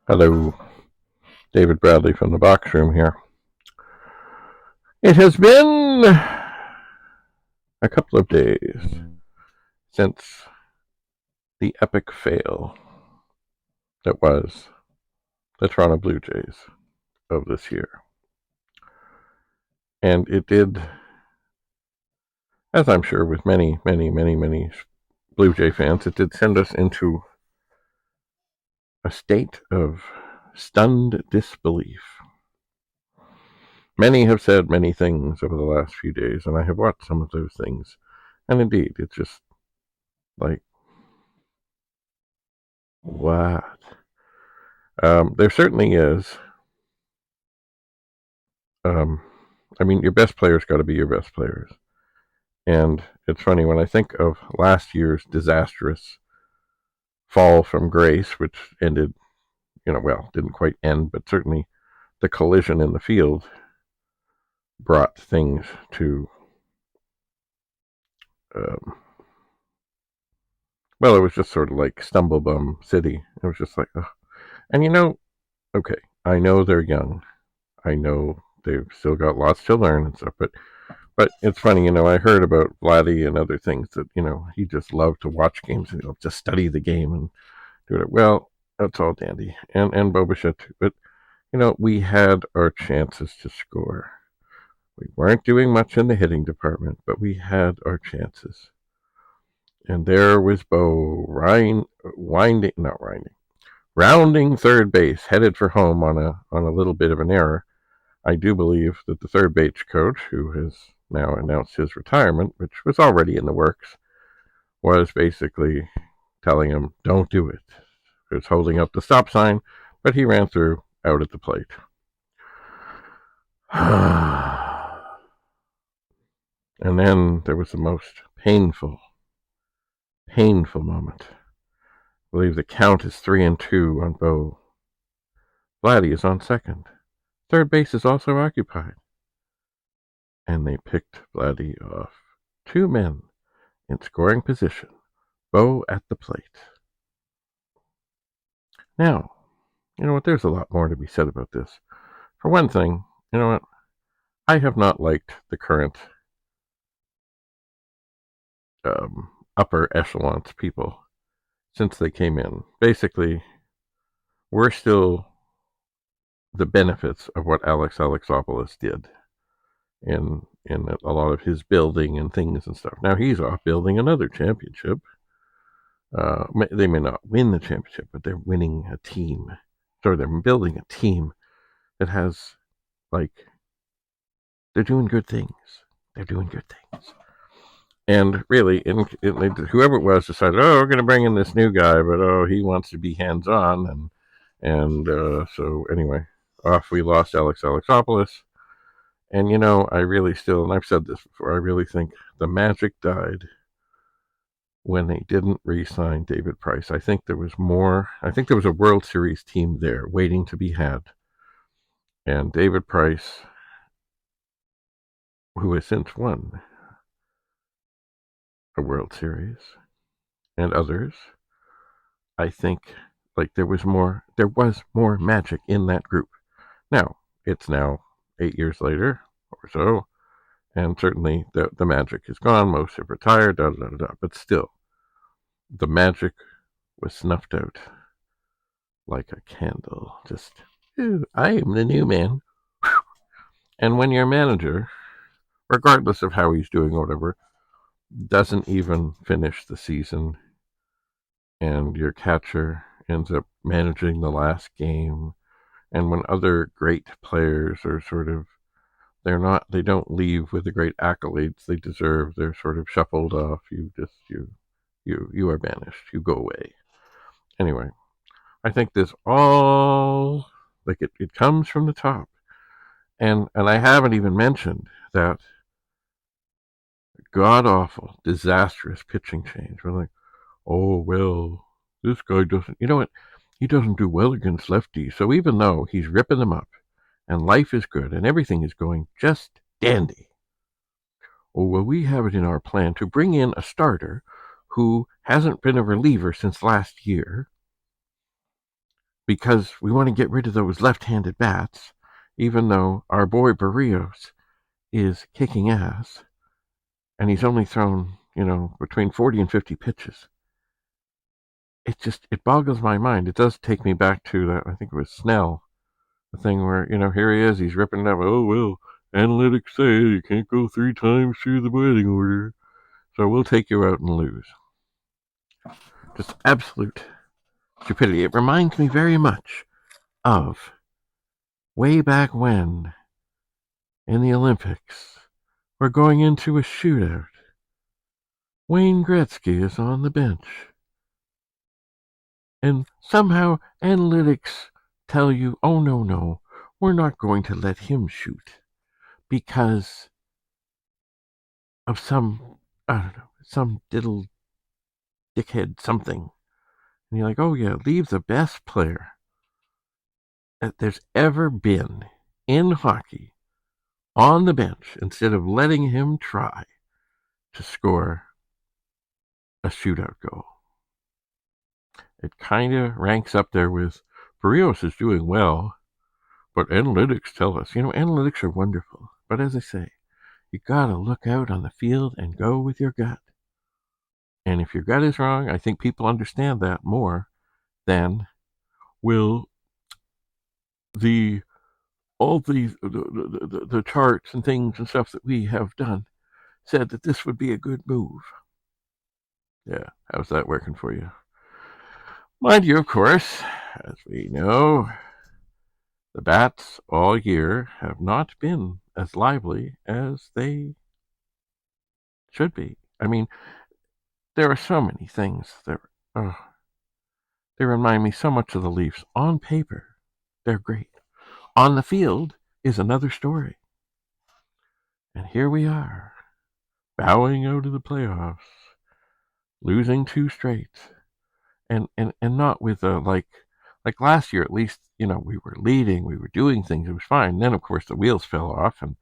Hello, David Bradley from the box room here. It has been a couple of days since the epic fail that was the Toronto Blue Jays of this year. And it did, as I'm sure with many Blue Jay fans, it did send us into a state of stunned disbelief. Many have said many things over the last few days, and I have watched some of those things. And indeed, it's just like, what? There certainly is. Your best players got to be your best players. And it's funny, when I think of last year's disastrous fall from grace, which ended, didn't quite end, but certainly the collision in the field brought things to, it was just sort of like Stumblebum City. It was just like, ugh. And okay, I know they're young. I know they've still got lots to learn and stuff, but it's funny, I heard about Vladdy and other things that, he just loved to watch games and he'll just study the game and do it. Well, that's all dandy. And Boba too. But, we had our chances to score. We weren't doing much in the hitting department, but we had our chances. And there was Bo rounding third base, headed for home on a little bit of an error. I do believe that the third base coach, who has now announced his retirement, which was already in the works, was basically telling him, don't do it. He was holding up the stop sign, but he ran through out at the plate. And then there was the most painful moment. I believe the count is 3-2 on Bo. Vladdy is on second. Third base is also occupied. And they picked Vladdy off. 2 men in scoring position. Bo at the plate. Now, you know what? There's a lot more to be said about this. For one thing, you know what? I have not liked the current upper echelons people since they came in. Basically, we're still the benefits of what Alex Alexopoulos did in a lot of his building and things and stuff. Now he's off building another championship. They may not win the championship, but they're winning a team. So they're building a team that has, they're doing good things. They're doing good things. And really, whoever it was decided, we're going to bring in this new guy, but he wants to be hands-on. And so anyway, off we lost Alex Alexopoulos. And, I really still, and I've said this before, I really think the magic died when they didn't re-sign David Price. I think there was a World Series team there waiting to be had. And David Price, who has since won a World Series, and others, I think there was more magic in that group. Now, it's now 8 years later or so, and certainly the magic is gone. Most have retired, but still, the magic was snuffed out like a candle. Just, I am the new man. And when your manager, regardless of how he's doing or whatever, doesn't even finish the season, and your catcher ends up managing the last game, and when other great players are sort of, they don't leave with the great accolades they deserve, they're sort of shuffled off, you are banished, you go away. Anyway, I think this all, it comes from the top. And I haven't even mentioned that god-awful, disastrous pitching change. We're like, oh, well, this guy doesn't, you know what? He doesn't do well against lefties. So even though he's ripping them up and life is good and everything is going just dandy, oh, well, we have it in our plan to bring in a starter who hasn't been a reliever since last year. because we want to get rid of those left-handed bats, even though our boy Barrios is kicking ass, and he's only thrown, between 40 and 50 pitches. It boggles my mind. It does take me back to that, I think it was Snell, the thing where, here he is, he's ripping it up. Oh, well, analytics say you can't go 3 times through the batting order, so we'll take you out and lose. Just absolute stupidity. It reminds me very much of way back when in the Olympics we're going into a shootout. Wayne Gretzky is on the bench. And somehow analytics tell you, oh, no, we're not going to let him shoot because of some, I don't know, some diddle dickhead something. And you're like, oh, yeah, leave the best player that there's ever been in hockey on the bench instead of letting him try to score a shootout goal. It kind of ranks up there with Barrios is doing well, but analytics tell us, analytics are wonderful. But as I say, you got to look out on the field and go with your gut. And if your gut is wrong, I think people understand that more than will all the charts and things and stuff that we have done said that this would be a good move. Yeah, how's that working for you? Mind you, of course, as we know, the bats all year have not been as lively as they should be. I mean, there are so many things that they remind me so much of the Leafs. On paper, they're great. On the field is another story. And here we are, bowing out of the playoffs, losing 2 straight, and not with like last year at least. We were leading, we were doing things, it was fine. Then of course the wheels fell off, and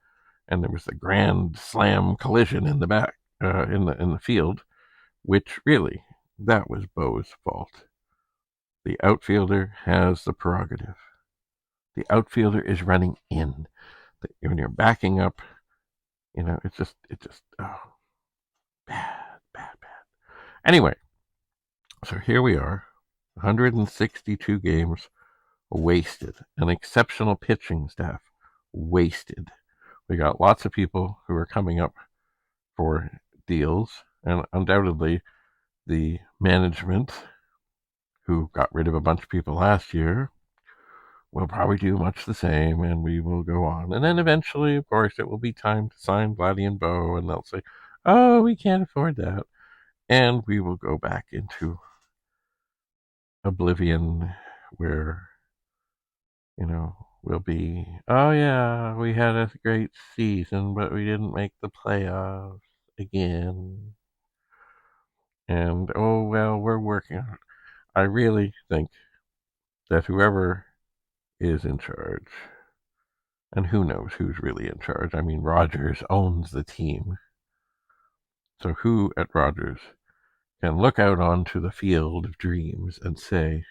there was the grand slam collision in the back in the field, which really that was Bo's fault. The outfielder has the prerogative. The outfielder is running in. When you're backing up, it just bad. Anyway, so here we are, 162 games wasted. An exceptional pitching staff wasted. We got lots of people who are coming up for deals, and undoubtedly the management, who got rid of a bunch of people last year, will probably do much the same, and we will go on. And then eventually, of course, it will be time to sign Vladdy and Bo, and they'll say, oh, we can't afford that. And we will go back into oblivion where, we'll be, oh, yeah, we had a great season, but we didn't make the playoffs again. And, oh, well, we're working on it. I really think that whoever is in charge, and who knows who's really in charge. I mean, Rogers owns the team. So who at Rogers can look out onto the field of dreams and say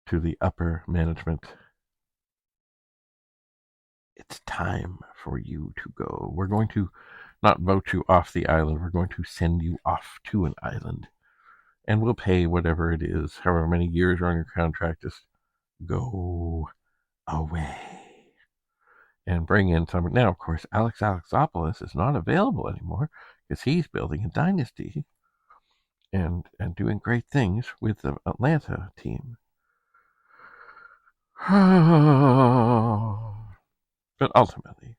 to the upper management, it's time for you to go. We're going to not vote you off the island. We're going to send you off to an island. And we'll pay whatever it is, however many years are on your contract. Just go away. And bring in some. Now, of course, Alex Alexopoulos is not available anymore because he's building a dynasty and doing great things with the Atlanta team. But ultimately,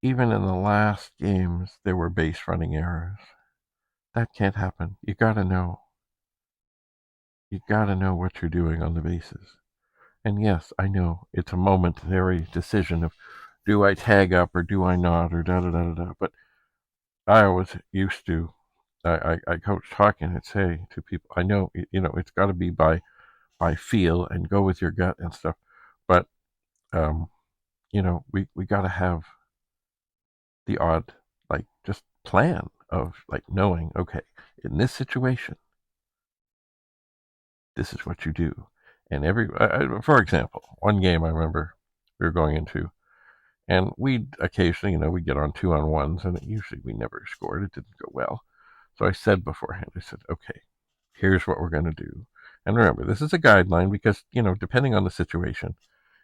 even in the last games, there were base running errors. That can't happen. You gotta know. You gotta know what you're doing on the bases. And yes, I know it's a momentary decision of, do I tag up or do I not, or da. But I always used to. I coached hockey and I'd say to people, I know it's got to be by feel and go with your gut and stuff, but we got to have the odd just plan of knowing, okay, in this situation, this is what you do. And for example, one game I remember we were going into, and we'd occasionally, we'd get on 2-on-1s, and usually we never scored. It didn't go well. So I said beforehand, I said, okay, here's what we're going to do. And remember, this is a guideline because, depending on the situation,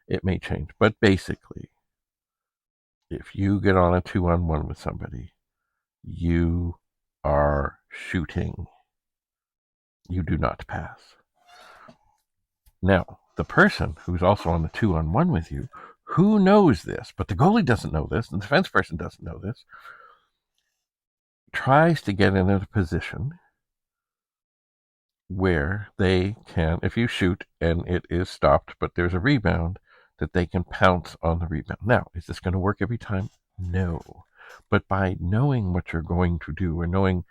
it may change. But basically, if you get on a 2-on-1 with somebody, you are shooting. You do not pass. Now, the person who's also on the 2-on-1 with you, who knows this, but the goalie doesn't know this, and the defense person doesn't know this, tries to get in a position where they can, if you shoot and it is stopped, but there's a rebound, that they can pounce on the rebound. Now, is this going to work every time? No. But by knowing what you're going to do or knowing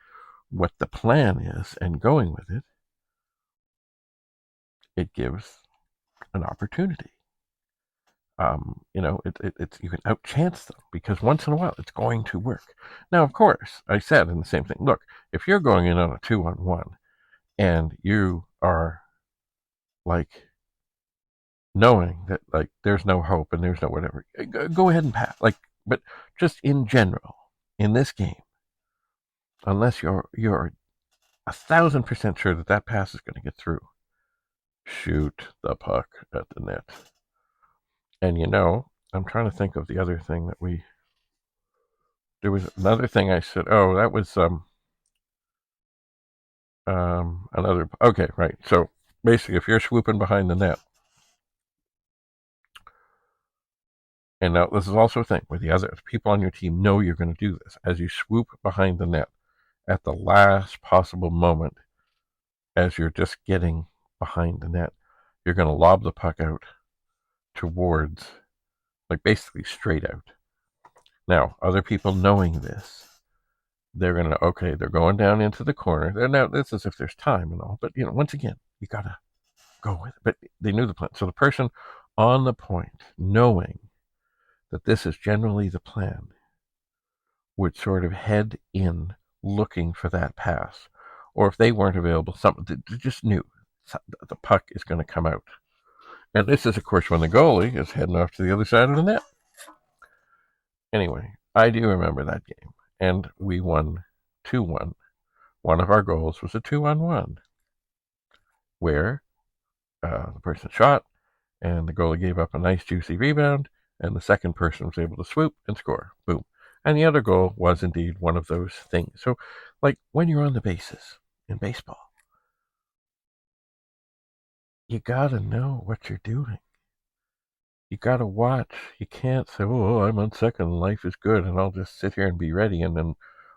what the plan is and going with it, it gives an opportunity. It's you can outchance them because once in a while it's going to work. Now, of course, I said in the same thing. Look, if you're going in on a 2-on-1 and you are like knowing that like there's no hope and there's no whatever, go ahead and pass. But just in general, in this game, unless you're 1,000% sure that pass is going to get through, shoot the puck at the net. And I'm trying to think of the other thing that there was another thing I said, oh, that was another, okay, right. So basically, if you're swooping behind the net, and now this is also a thing where the other people on your team know you're going to do this. As you swoop behind the net at the last possible moment, as you're just getting behind the net, you're going to lob the puck out towards, like basically straight out. Now, other people knowing this, they're going to, okay, they're going down into the corner. Now, this is if there's time and all, but, once again, you got to go with it. But they knew the plan. So the person on the point, knowing that this is generally the plan, would sort of head in looking for that pass. Or if they weren't available, something they just knew the puck is going to come out. And this is, of course, when the goalie is heading off to the other side of the net. Anyway, I do remember that game. And we won 2-1. One of our goals was a 2-on-1, where the person shot, and the goalie gave up a nice juicy rebound, and the second person was able to swoop and score. Boom. And the other goal was indeed one of those things. So, like when you're on the bases in baseball, you gotta know what you're doing. You gotta watch. You can't say, oh, I'm on second, life is good, and I'll just sit here and be ready and then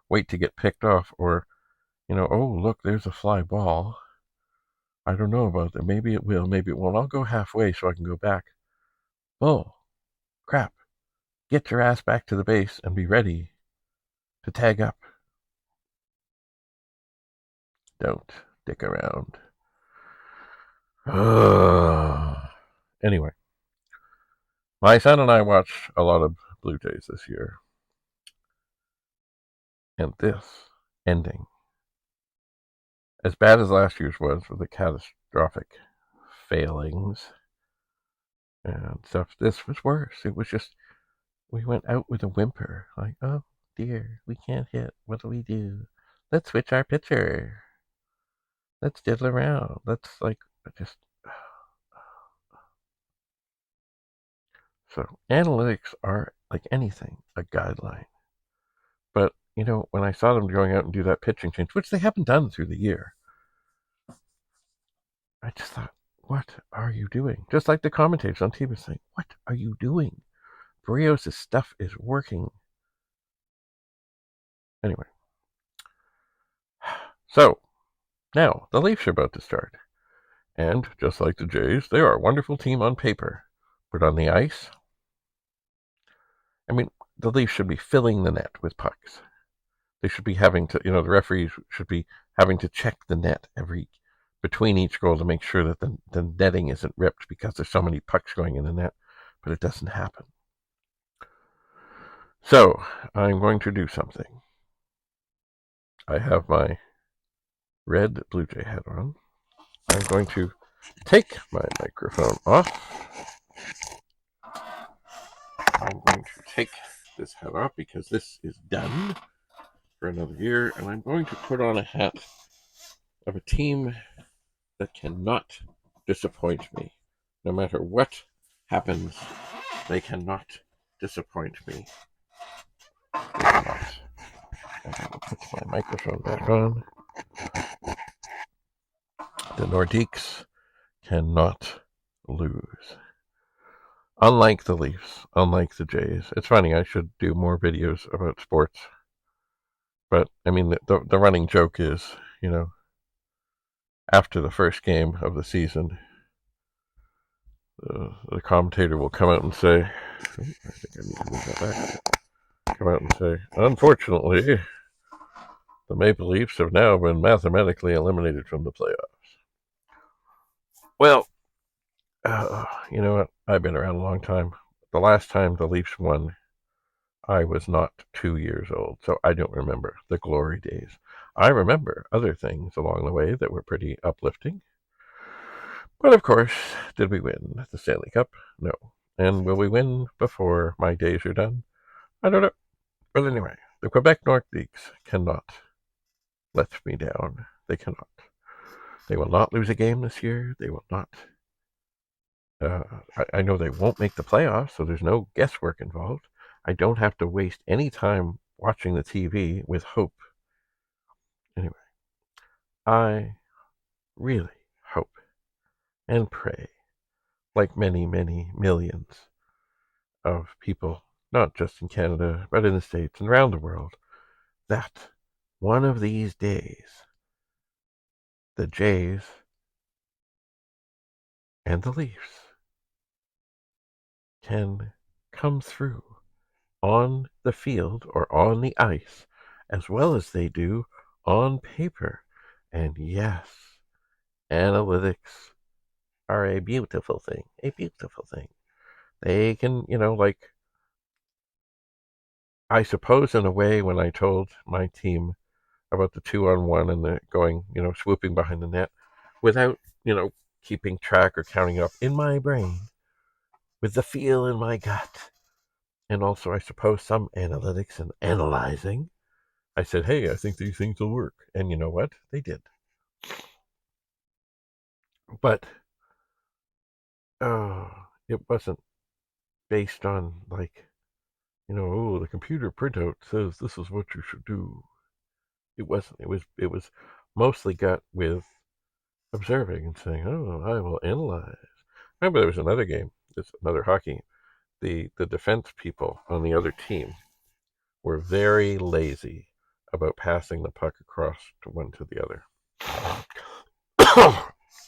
wait to get picked off. Or, oh, look, there's a fly ball. I don't know about that. Maybe it will, maybe it won't. I'll go halfway so I can go back. Oh, crap. Get your ass back to the base and be ready to tag up. Don't dick around. Anyway, my son and I watched a lot of Blue Jays this year. And this ending, as bad as last year's was with the catastrophic failings and stuff, this was worse. It was just, we went out with a whimper. Like, oh dear, we can't hit. What do we do? Let's switch our pitcher. Let's diddle around. Let's just. So analytics are, like anything, a guideline. But, when I saw them going out and do that pitching change, which they haven't done through the year, I just thought, what are you doing? Just like the commentators on TV saying, what are you doing? Barrios' stuff is working. Anyway. So, now, the Leafs are about to start. And, just like the Jays, they are a wonderful team on paper. But on the ice, the Leafs should be filling the net with pucks. They should be having to, the referees should be having to check the net between each goal to make sure that the netting isn't ripped because there's so many pucks going in the net, but it doesn't happen. So, I'm going to do something. I have my red Blue Jay hat on. I'm going to take my microphone off. I'm going to take this hat off because this is done for another year, and I'm going to put on a hat of a team that cannot disappoint me. No matter what happens, they cannot disappoint me. They cannot. And I will put my microphone back on. The Nordiques cannot lose. Unlike the Leafs, unlike the Jays. It's funny, I should do more videos about sports. But, I mean, the running joke is, after the first game of the season, the commentator will come out and say, I think I need to move that back. Come out and say, unfortunately, the Maple Leafs have now been mathematically eliminated from the playoffs. Well, you know what? I've been around a long time. The last time the Leafs won, I was not 2 years old, so I don't remember the glory days. I remember other things along the way that were pretty uplifting. But of course, did we win the Stanley Cup? No. And will we win before my days are done? I don't know. But anyway, the Quebec Nordiques cannot let me down. They cannot. They will not lose a game this year. They will not. I know they won't make the playoffs, so there's no guesswork involved. I don't have to waste any time watching the TV with hope. Anyway, I really hope and pray, like many, many millions of people, not just in Canada, but in the States and around the world, that one of these days, the Jays and the Leafs can come through on the field or on the ice as well as they do on paper. And yes, analytics are a beautiful thing, a beautiful thing. They can, I suppose in a way when I told my team about the 2-on-1 and the going, swooping behind the net without, keeping track or counting up in my brain with the feel in my gut. And also, I suppose, some analytics and analyzing. I said, hey, I think these things will work. And you know what? They did. But it wasn't based on, oh, the computer printout says this is what you should do. It wasn't. It was mostly got with observing and saying, oh, I will analyze. Remember, there was another game, another hockey. The defense people on the other team were very lazy about passing the puck across to one to the other.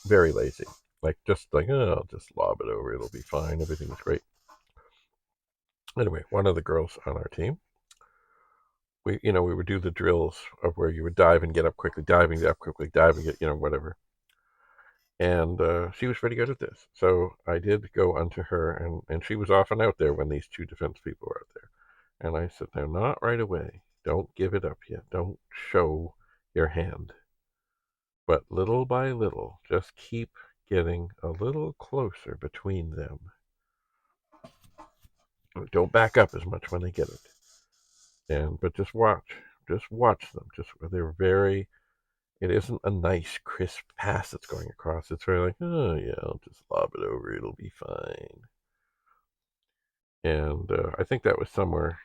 Very lazy. I'll just lob it over. It'll be fine. Everything's great. Anyway, one of the girls on our team, we would do the drills of where you would dive and get up quickly, dive and get up quickly, dive and get, whatever. And she was pretty good at this. So I did go unto her, and she was often out there when these two defense people were out there. And I said, no, not right away. Don't give it up yet. Don't show your hand. But little by little, just keep getting a little closer between them. Don't back up as much when they get it. But just watch them. They're very. It isn't a nice, crisp pass that's going across. It's very like, oh yeah, I'll just lob it over. It'll be fine. And I think that was somewhere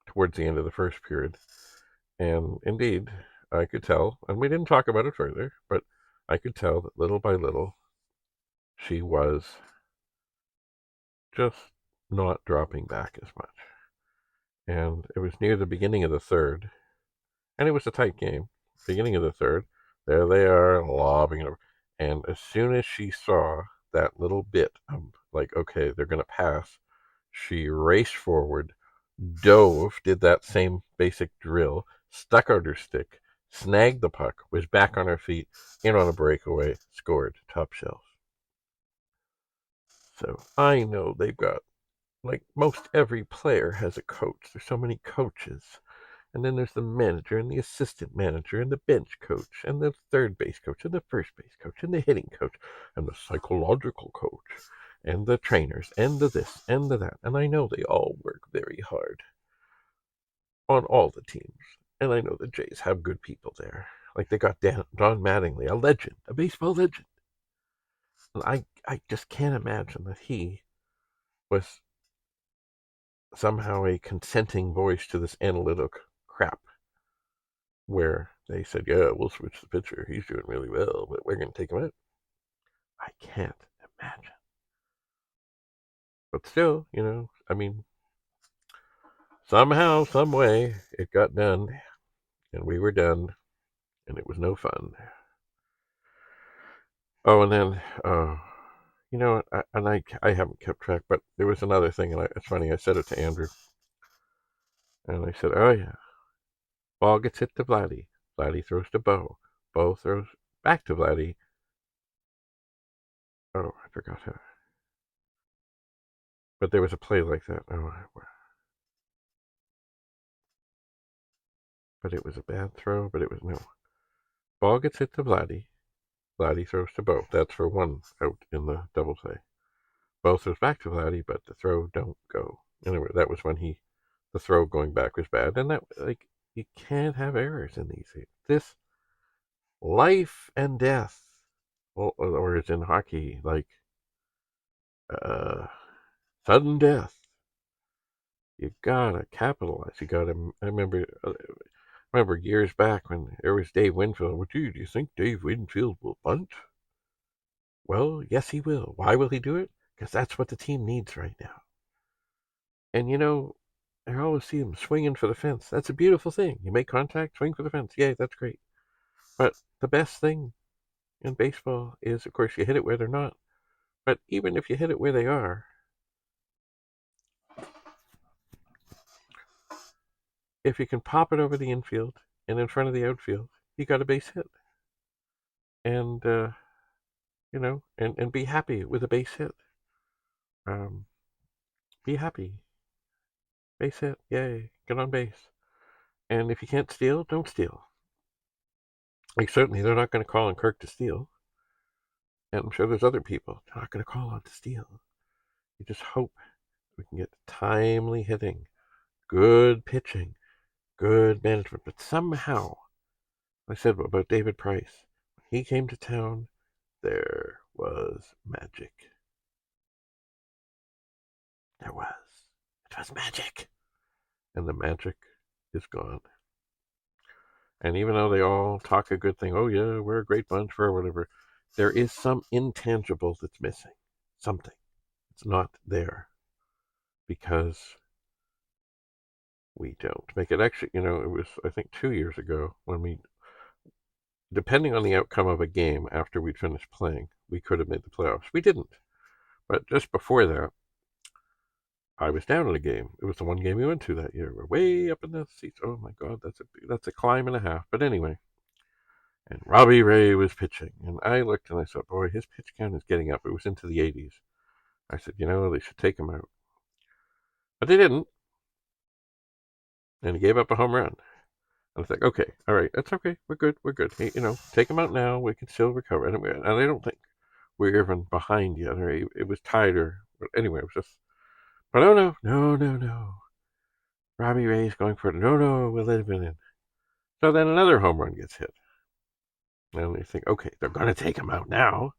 towards the end of the first period. And indeed, I could tell, and we didn't talk about it further, but I could tell that little by little, she was just not dropping back as much. And it was near the beginning of the third, and it was a tight game. Beginning of the third, there they are lobbing it over. And as soon as she saw that little bit, like, okay, they're going to pass, she raced forward, dove, did that same basic drill, stuck out her stick, snagged the puck, was back on her feet, in on a breakaway, scored, top shelf. So I know they've got, like most every player has a coach. There's so many coaches And then there's the manager and the assistant manager and the bench coach and the third base coach and the first base coach and the hitting coach and the psychological coach and the trainers and the this and the that. And I know they all work very hard on all the teams. And I know the Jays have good people there. Like they got Don Mattingly, a legend, a baseball legend. And I just can't imagine that he was somehow a consenting voice to this analytic crap where they said, yeah, we'll switch the pitcher. He's doing really well, but we're going to take him out. I can't imagine. But still, I mean, somehow, some way, it got done, and we were done, and it was no fun. Oh, and then, I haven't kept track, but there was another thing, and it's funny, I said it to Andrew, and I said, oh, yeah, ball gets hit to Vladdy. Vladdy throws to Bo. Bo throws back to Vladdy. Oh, I forgot how. But there was a play like that. Oh, but it was a bad throw, but it was no. Ball gets hit to Vladdy. Vladdy throws to Bo. That's for one out in the double play. Bo throws back to Vladdy, but the throw don't go. Anyway, that was when the throw going back was bad. And that, like, you can't have errors in these things. This life and death, or it's in hockey, like, sudden death. You gotta capitalize. You gotta. I remember years back when there was Dave Winfield. Well, gee, do you think Dave Winfield will bunt? Well, yes, he will. Why will he do it? Because that's what the team needs right now. And I always see him swinging for the fence. That's a beautiful thing. You make contact, swing for the fence. Yay, that's great. But the best thing in baseball is, of course, you hit it where they're not. But even if you hit it where they are, if you can pop it over the infield and in front of the outfield, you got a base hit. And, and be happy with a base hit. Be happy. Base hit. Yay. Get on base. And if you can't steal, don't steal. Like, certainly they're not going to call on Kirk to steal. And I'm sure there's other people they're not going to call on to steal. You just hope we can get timely hitting, good pitching, good management. But somehow, I said about David Price, when he came to town, there was magic. There was. It was magic. And the magic is gone. And even though they all talk a good thing, oh yeah, we're a great bunch, or whatever, there is some intangible that's missing. Something. It's not there. Because we don't make it. Actually, it was, I think, 2 years ago when depending on the outcome of a game after we'd finished playing, we could have made the playoffs. We didn't. But just before that, I was down in a game. It was the one game we went to that year. We're way up in the seats. Oh my God, that's a climb and a half. But anyway, and Robbie Ray was pitching, and I looked and I said, boy, his pitch count is getting up. It was into the 80s. I said, they should take him out. But they didn't. And he gave up a home run. I was like, okay, all right, that's okay. We're good. Hey, take him out now. We can still recover. And I don't think we're even behind yet. Or it was tied but anyway, it was just, but oh no. Robbie Ray's going for it. No, we'll let him in. So then another home run gets hit. And they think, okay, they're going to take him out now.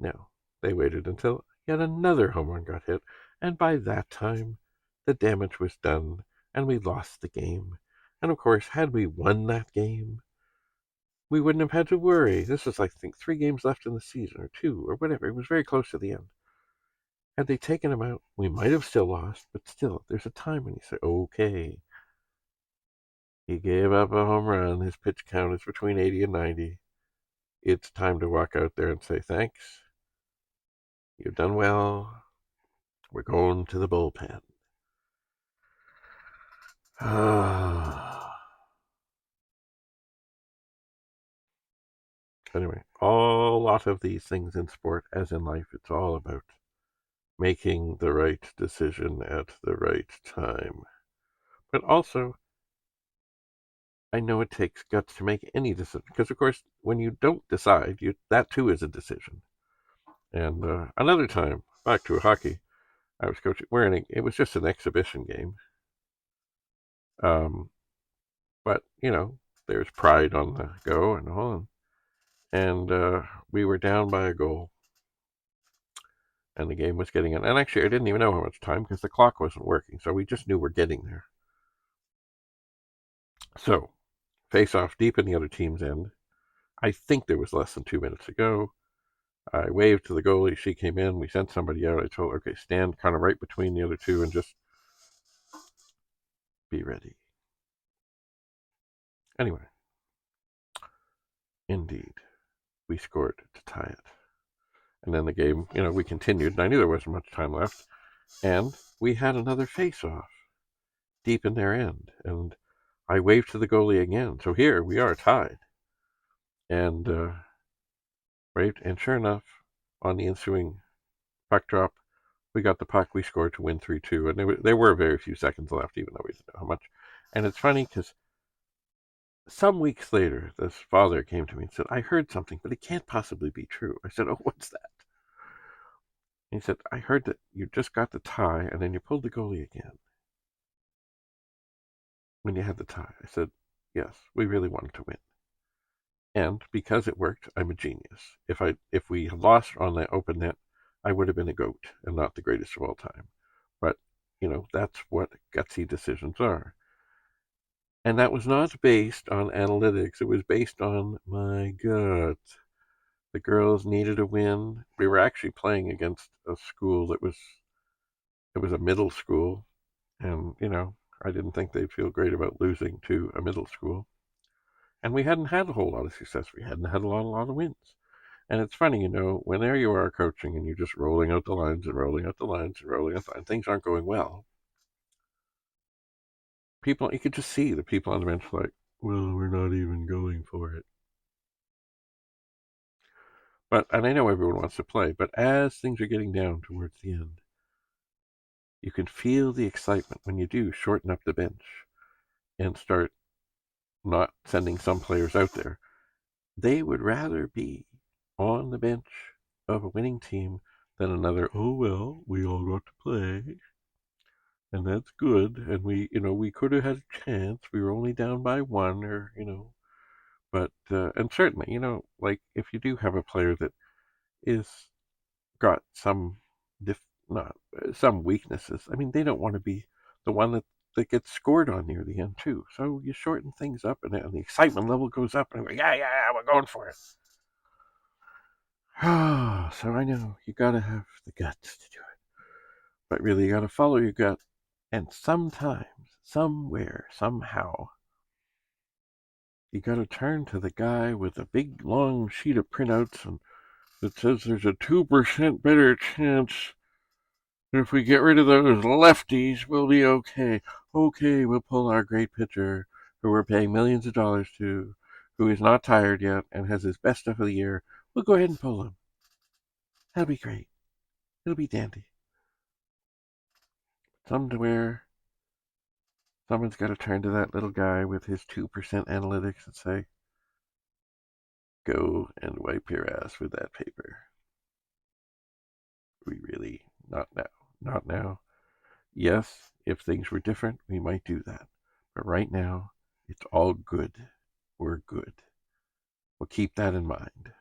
No, they waited until yet another home run got hit. And by that time, the damage was done and we lost the game. And of course, had we won that game, we wouldn't have had to worry. This was, I think, 3 games left in the season, or 2, or whatever. It was very close to the end. Had they taken him out, we might have still lost, but still, there's a time when you say, okay, he gave up a home run. His pitch count is between 80 and 90. It's time to walk out there and say, thanks. You've done well. We're going to the bullpen. Anyway, a lot of these things in sport, as in life, it's all about making the right decision at the right time. But also, I know it takes guts to make any decision. Because, of course, when you don't decide, that too is a decision. And another time, back to hockey, I was coaching. It was just an exhibition game. But, there's pride on the go and all. And we were down by a goal. And the game was getting in. And actually, I didn't even know how much time because the clock wasn't working. So we just knew we're getting there. So, face off deep in the other team's end. I think there was less than 2 minutes to go. I waved to the goalie. She came in. We sent somebody out. I told her, okay, stand kind of right between the other two and just be ready. Anyway, indeed, we scored to tie it. And then the game, we continued. And I knew there wasn't much time left. And we had another face-off deep in their end. And I waved to the goalie again. So here we are tied. And waved. And sure enough, on the ensuing puck drop, we got the puck. We scored to win 3-2. And there were very few seconds left, even though we didn't know how much. And it's funny because some weeks later, this father came to me and said, I heard something, but it can't possibly be true. I said, oh, what's that? And he said, I heard that you just got the tie and then you pulled the goalie again when you had the tie. I said, yes, we really wanted to win. And because it worked, I'm a genius. If we had lost on that open net, I would have been a goat and not the greatest of all time. But, that's what gutsy decisions are. And that was not based on analytics. It was based on my gut. The girls needed a win. We were actually playing against a school it was a middle school. And, I didn't think they'd feel great about losing to a middle school. And we hadn't had a whole lot of success. We hadn't had a lot of wins. And it's funny, when there you are coaching and you're just rolling out the lines and rolling out the lines and rolling out the lines, things aren't going well. People, you could just see the people on the bench like, well, we're not even going for it. And I know everyone wants to play, but as things are getting down towards the end, you can feel the excitement when you do shorten up the bench and start not sending some players out there. They would rather be on the bench of a winning team than another, oh, well, we all got to play, and that's good, and we could have had a chance. We were only down by one, or, but, and certainly, like, if you do have a player that is got some some weaknesses. I mean, they don't want to be the one that gets scored on near the end too. So you shorten things up, and the excitement level goes up, and yeah, we're going for it. So I know you gotta have the guts to do it, but really you gotta follow your gut. And sometimes, somewhere, somehow, you gotta turn to the guy with a big long sheet of printouts and that says there's a 2% better chance. If we get rid of those lefties, we'll be okay. Okay, we'll pull our great pitcher, who we're paying millions of dollars to, who is not tired yet and has his best stuff of the year. We'll go ahead and pull him. That'll be great. It'll be dandy. Somewhere, someone's got to turn to that little guy with his 2% analytics and say, go and wipe your ass with that paper. We really, not now. Not now. Yes, if things were different, we might do that. But right now, it's all good. We're good. We'll keep that in mind.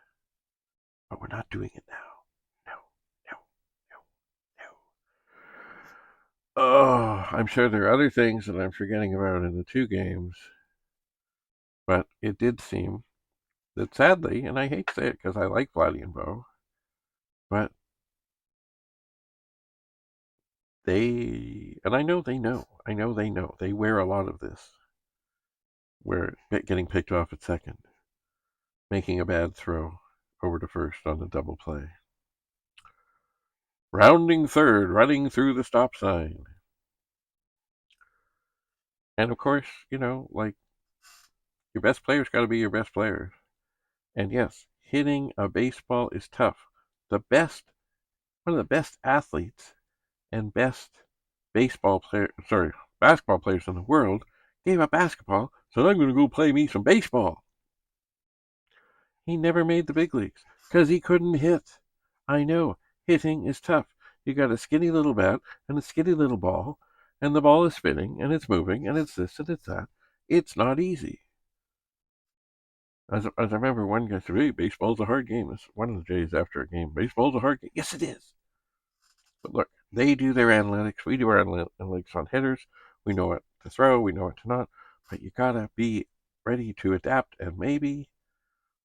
But we're not doing it now. No, no. Oh, I'm sure there are other things that I'm forgetting about in the two games. But it did seem that sadly, and I hate to say it because I like Vladdy and Bo, but and I know they know. They wear a lot of this. Where getting picked off at second, making a bad throw over to first on the double play. Rounding third, running through the stop sign. And of course, like, your best player's got to be your best players. And yes, hitting a baseball is tough. One of the best athletes and best baseball player, basketball players in the world gave up basketball, so I'm going to go play me some baseball. He never made the big leagues because he couldn't hit. I know, hitting is tough. You got a skinny little bat and a skinny little ball, and the ball is spinning and it's moving and it's this and it's that. It's not easy. As I remember, one guy said, "Hey, baseball's a hard game." It's one of the Jays after a game. Baseball's a hard game. Yes, it is. But look, they do their analytics. We do our analytics on hitters. We know what to throw. We know what to not. But you gotta be ready to adapt. And maybe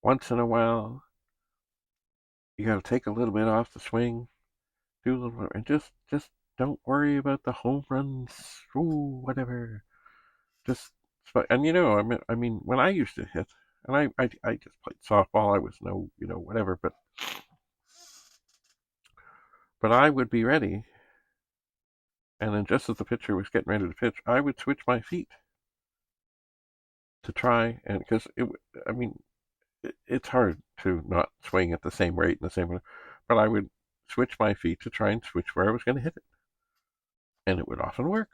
once in a while, you gotta take a little bit off the swing, do a little, and just don't worry about the home runs. Ooh, whatever. Just and I mean, when I used to hit, and I just played softball. I was no, whatever, but I would be ready, and then just as the pitcher was getting ready to pitch, I would switch my feet to try, and because I mean, it's hard to not swing at the same rate and the same way, but I would switch my feet to try and switch where I was going to hit it, and it would often work.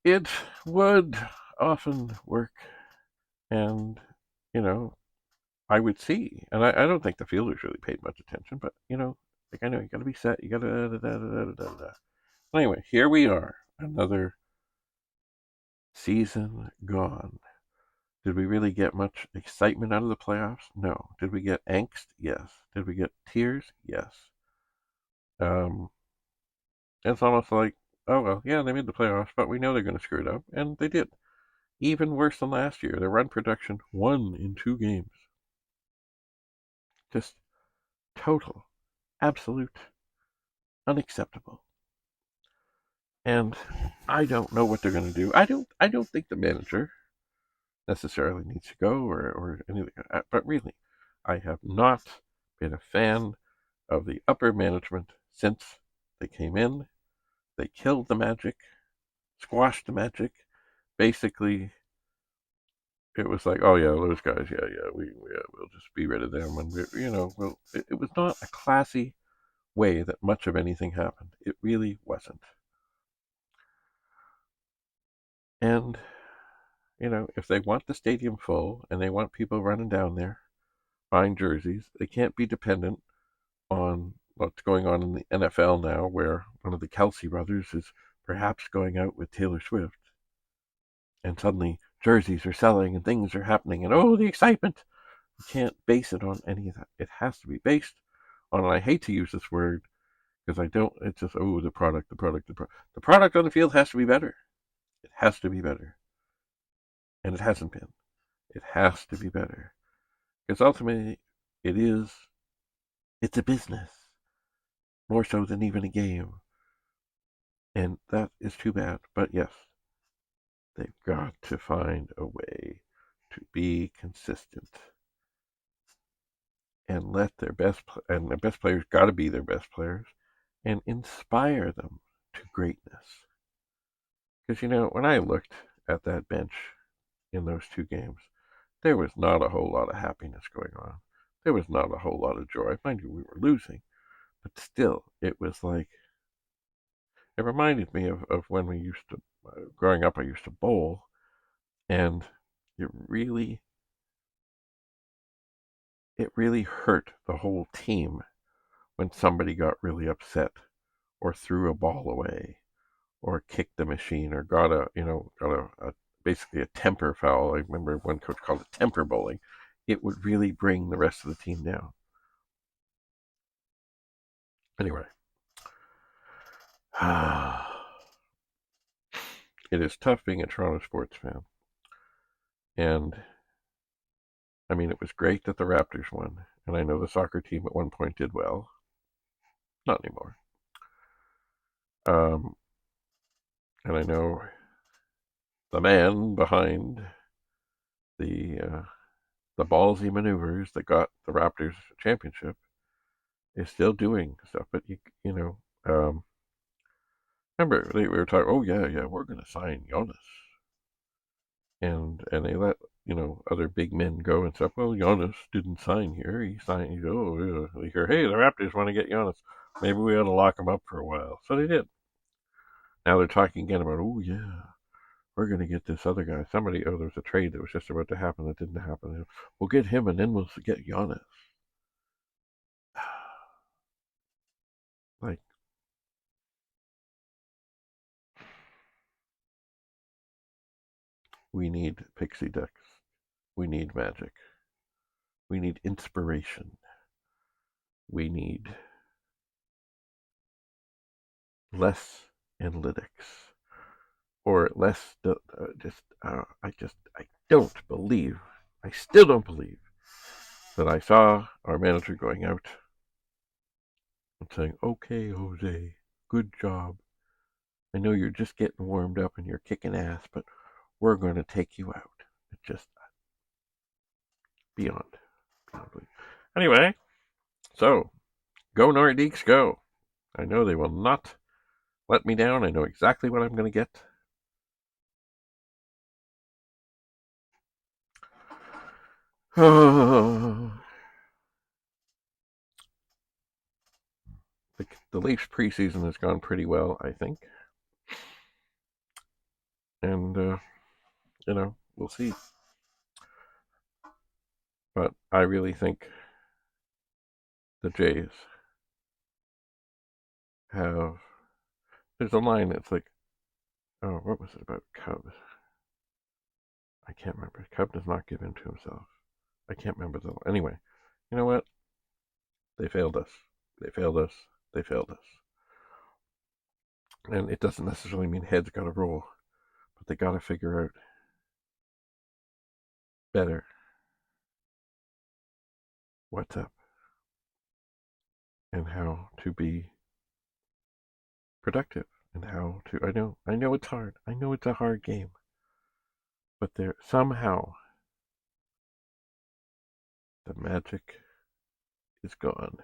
It would often work, and I would see, and I don't think the fielders really paid much attention, but like I know you got to be set, you got to da, da, da, da, da, da. Anyway, here we are, another season gone. Did we really get much excitement out of the playoffs? No. Did we get angst? Yes. Did we get tears? Yes. Um, it's almost like, oh well, yeah, they made the playoffs, but we know they're going to screw it up, and they did. Even worse than last year. Their run production 1 in 2 games. Just total, absolute, unacceptable. And I don't know what they're going to do. I don't think the manager necessarily needs to go or anything. But really, I have not been a fan of the upper management since they came in. They killed the magic, squashed the magic. Basically, it was like, oh yeah, those guys, yeah, we'll just be rid of them, and it was not a classy way that much of anything happened. It really wasn't. And if they want the stadium full and they want people running down there buying jerseys, they can't be dependent on what's going on in the NFL now, where one of the Kelsey brothers is perhaps going out with Taylor Swift, and suddenly jerseys are selling and things are happening, and oh, the excitement! You can't base it on any of that. It has to be based on, and I hate to use this word because I don't. It's just the product, the product on the field has to be better. It has to be better, and it hasn't been. It has to be better because ultimately, it's a business more so than even a game. And that is too bad. But yes, they've got to find a way to be consistent and let their best players got to be their best players and inspire them to greatness. Because when I looked at that bench in those 2 games, there was not a whole lot of happiness going on. There was not a whole lot of joy. Mind you, we were losing, but still, it was like it reminded me of when we used to, growing up, I used to bowl, and it really hurt the whole team when somebody got really upset or threw a ball away or kicked the machine or got a basically a temper foul. I remember one coach called it temper bowling. It would really bring the rest of the team down. Anyway, it is tough being a Toronto sports fan. And I mean, it was great that the Raptors won. And I know the soccer team at one point did well. Not anymore. And I know the man behind the the ballsy maneuvers that got the Raptors championship is still doing stuff. But remember we were talking. Oh yeah, we're going to sign Giannis, and they let other big men go and stuff. Well, Giannis didn't sign here. He signed. We hear, hey, the Raptors want to get Giannis. Maybe we ought to lock him up for a while. So they did. Now they're talking again about, oh yeah, we're going to get this other guy. Somebody, oh, there's a trade that was just about to happen that didn't happen. We'll get him, and then we'll get Giannis. Like, we need pixie decks. We need magic. We need inspiration. We need less analytics. Or less, I don't believe, I still don't believe that I saw our manager going out and saying, okay, Jose, good job. I know you're just getting warmed up and you're kicking ass, but we're going to take you out. It's just beyond. Anyway, so go Nordiques, go. I know they will not let me down. I know exactly what I'm going to get. The Leafs preseason has gone pretty well, I think. And, we'll see. But I really think the Jays have. There's a line that's like, oh, what was it about Cubs? I can't remember. Cub does not give in to himself. I can't remember the. Anyway, you know what? They failed us. They failed us. They failed us. And it doesn't necessarily mean heads got to roll, but they got to figure out better what's up and how to be productive and how to. I know it's hard. I know it's a hard game, but there somehow the magic is gone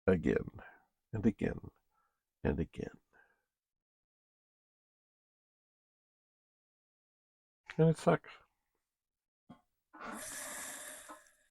again and again and again. And it sucks.